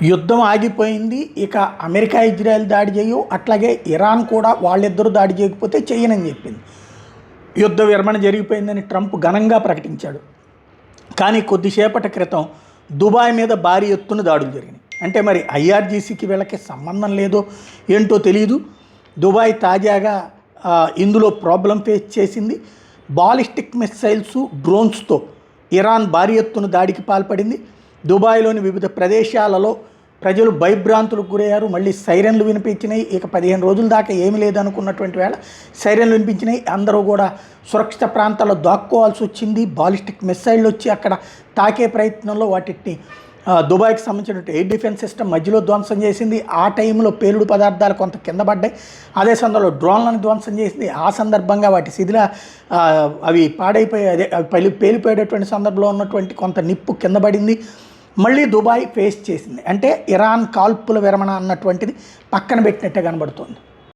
యుద్ధం ఆగిపోయింది. ఇక అమెరికా ఇజ్రాయెల్ దాడి చేయవు, అట్లాగే ఇరాన్ కూడా వాళ్ళిద్దరూ దాడి చేయకపోతే చేయనని చెప్పింది. యుద్ధ విరమణ జరిగిపోయిందని ట్రంప్ ఘనంగా ప్రకటించాడు. కానీ కొద్దిసేపటి క్రితం దుబాయ్ మీద భారీ ఎత్తున దాడులు జరిగినాయి. అంటే మరి ఐఆర్జీసీకి వీళ్ళకి సంబంధం లేదో ఏంటో తెలియదు. దుబాయ్ తాజాగా ఇందులో ప్రాబ్లం ఫేస్ చేసింది. బాలిస్టిక్ మిస్సైల్స్, డ్రోన్స్తో ఇరాన్ భారీ ఎత్తున దాడికి పాల్పడింది. దుబాయ్లోని వివిధ ప్రదేశాలలో ప్రజలు భయభ్రాంతులకు గురయ్యారు. మళ్ళీ సైరన్లు వినిపించినాయి. ఇక 15 రోజుల దాకా ఏమీ లేదనుకున్నటువంటి వేళ సైరన్లు వినిపించినాయి. అందరూ కూడా సురక్షిత ప్రాంతాల్లో దాక్కోవాల్సి వచ్చింది. బాలిస్టిక్ మిస్సైళ్ళు వచ్చి అక్కడ తాకే ప్రయత్నంలో వాటిని దుబాయ్కి సంబంధించిన ఎయిర్ డిఫెన్స్ సిస్టమ్ మధ్యలో ధ్వంసం చేసింది. ఆ టైంలో పేలుడు పదార్థాలు కొంత కింద పడ్డాయి. అదే సందర్భంలో డ్రోన్లను ధ్వంసం చేసింది. ఆ సందర్భంగా వాటి అవి పాడైపోయి అవి పేలిపోయేటటువంటి సందర్భంలో ఉన్నటువంటి కొంత నిప్పు కింద పడింది. మళ్ళీ దుబాయ్ ఫేస్ చేసింది. అంటే ఇరాన్ కాల్పుల విరమణ అన్నటువంటిది పక్కన పెట్టినట్టే కనబడుతుంది.